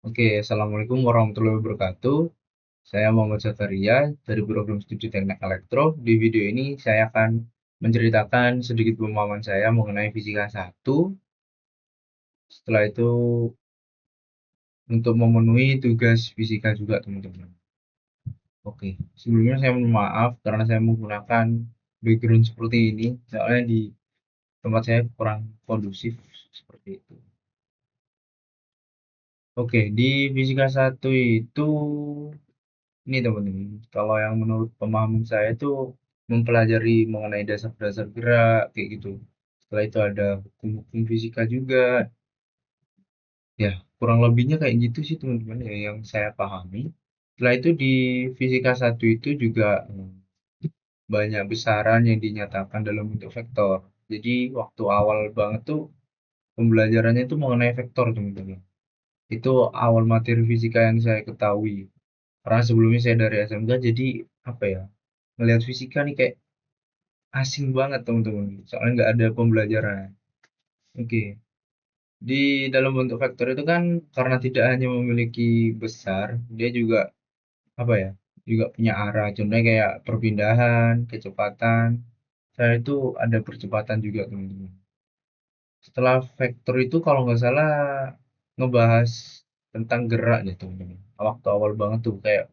Oke, Assalamualaikum warahmatullahi wabarakatuh. Saya Muhammad Zakaria dari program studi Teknik Elektro. Di video ini saya akan menceritakan sedikit pemahaman saya mengenai fisika satu. Setelah itu untuk memenuhi tugas fisika juga, teman-teman. Oke, sebelumnya saya mohon maaf karena saya menggunakan background seperti ini, soalnya di tempat saya kurang kondusif seperti itu. Oke, di fisika satu itu ini teman-teman, kalau yang menurut pemahaman saya itu mempelajari mengenai dasar-dasar gerak kayak gitu. Setelah itu ada hukum-hukum fisika juga. Ya, kurang lebihnya kayak gitu sih teman-teman ya yang saya pahami. Setelah itu di fisika satu itu juga banyak besaran yang dinyatakan dalam bentuk vektor. Jadi waktu awal banget tuh pembelajarannya itu mengenai vektor teman-teman. Itu awal materi fisika yang saya ketahui. Karena sebelumnya saya dari SMK jadi apa ya, ngelihat fisika nih kayak asing banget teman-teman, soalnya nggak ada pembelajaran. Oke, di dalam bentuk vektor itu kan karena tidak hanya memiliki besar, dia juga apa ya, juga punya arah. Contohnya kayak perpindahan, kecepatan. Saya itu ada percepatan juga teman-teman. Setelah vektor itu kalau nggak salah ngebahas tentang gerak deh teman-teman. Waktu awal banget tuh kayak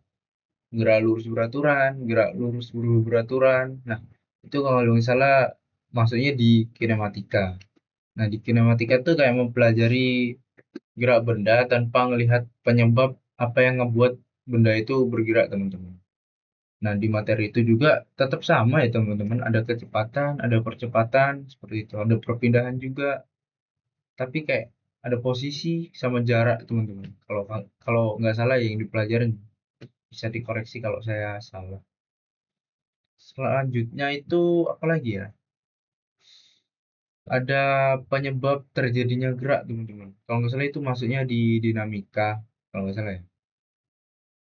gerak lurus beraturan, gerak lurus beraturan. Nah, itu kalau nggak salah maksudnya di kinematika. Nah, di kinematika tuh kayak mempelajari gerak benda tanpa melihat penyebab apa yang ngebuat benda itu bergerak, teman-teman. Nah, di materi itu juga tetap sama ya, teman-teman. Ada kecepatan, ada percepatan, seperti itu. Ada perpindahan juga, tapi kayak ada posisi sama jarak, teman-teman. Kalau kalau nggak salah ya yang dipelajarin, bisa dikoreksi kalau saya salah. Selanjutnya itu apa lagi ya? Ada penyebab terjadinya gerak, teman-teman. Kalau nggak salah itu masuknya di dinamika, kalau nggak salah ya.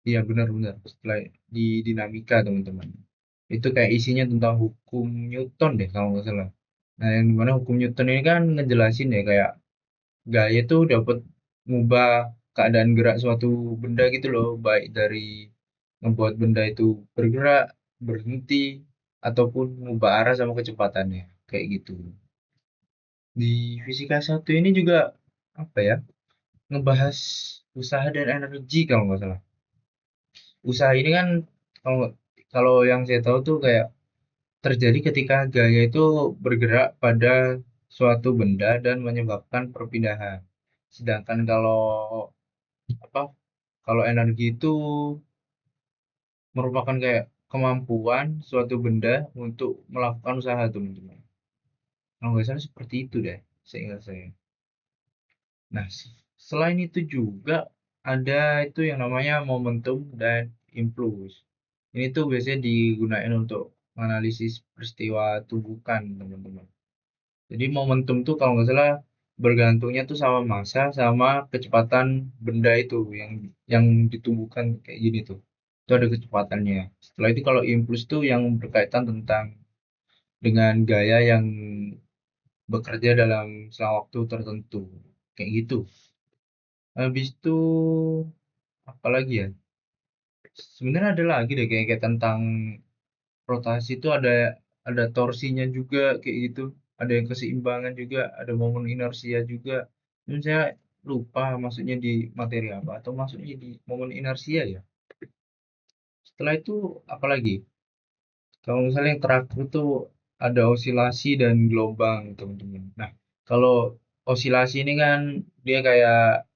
Iya, benar-benar. Setelah di dinamika, teman-teman. Itu kayak isinya tentang hukum Newton deh, kalau nggak salah. Nah, yang dimana hukum Newton ini kan ngejelasin ya kayak gaya tuh dapat mengubah keadaan gerak suatu benda gitu loh, baik dari membuat benda itu bergerak, berhenti, ataupun mengubah arah sama kecepatannya, kayak gitu. Di fisika satu ini juga apa ya, ngebahas usaha dan energi kalau nggak salah. Usaha ini kan kalau kalau yang saya tahu tuh kayak terjadi ketika gaya itu bergerak pada suatu benda dan menyebabkan perpindahan. Sedangkan kalau apa, kalau energi itu merupakan kayak kemampuan suatu benda untuk melakukan usaha, teman-teman. Kalau nggak salah seperti itu deh, seingat saya. Nah, selain itu juga ada itu yang namanya momentum dan impuls. Ini tuh biasanya digunakan untuk menganalisis peristiwa tumbukan, teman-teman. Jadi momentum tuh kalau nggak salah bergantungnya tuh sama massa sama kecepatan benda itu yang ditumbuhkan kayak gini tuh. Itu ada kecepatannya. Setelah itu kalau impuls tuh yang berkaitan tentang dengan gaya yang bekerja dalam selang waktu tertentu. Kayak gitu. Habis itu apa lagi ya? Sebenarnya ada lagi deh kayak tentang rotasi itu ada torsinya juga kayak gitu. Ada yang keseimbangan juga, ada momen inersia juga. Dan saya lupa maksudnya di materi apa atau maksudnya di momen inersia ya. Setelah itu apa lagi? Kalau misalnya yang terakhir itu ada osilasi dan gelombang, teman-teman. Nah, kalau osilasi ini kan dia kayak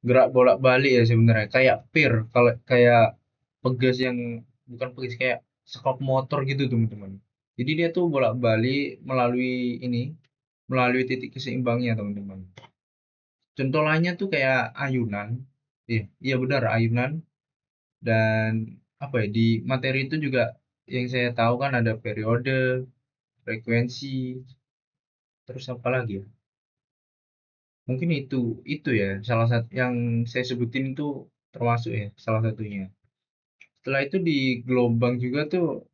gerak bolak-balik ya sebenarnya, kayak pir, kalau kayak pegas yang bukan pegas, kayak sekop motor gitu teman-teman. Jadi dia tuh bolak-balik melalui ini, melalui titik keseimbangnya teman-teman. Contoh lainnya tuh kayak ayunan. Iya, iya benar, ayunan. Dan apa ya, di materi itu juga yang saya tahu kan ada periode, frekuensi, terus apa lagi ya? Mungkin itu ya salah satu yang saya sebutin itu, termasuk ya salah satunya. Setelah itu di gelombang juga tuh,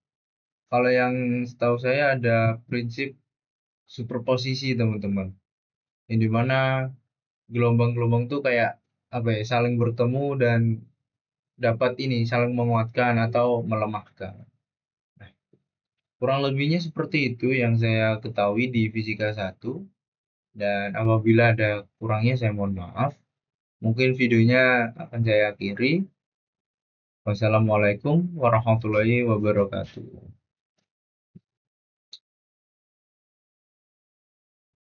kalau yang setahu saya ada prinsip superposisi teman-teman. Yang dimana gelombang-gelombang tuh kayak apa ya, saling bertemu dan dapat ini saling menguatkan atau melemahkan. Nah, kurang lebihnya seperti itu yang saya ketahui di fisika satu, dan apabila ada kurangnya saya mohon maaf. Mungkin videonya akan saya akhiri. Wassalamualaikum warahmatullahi wabarakatuh.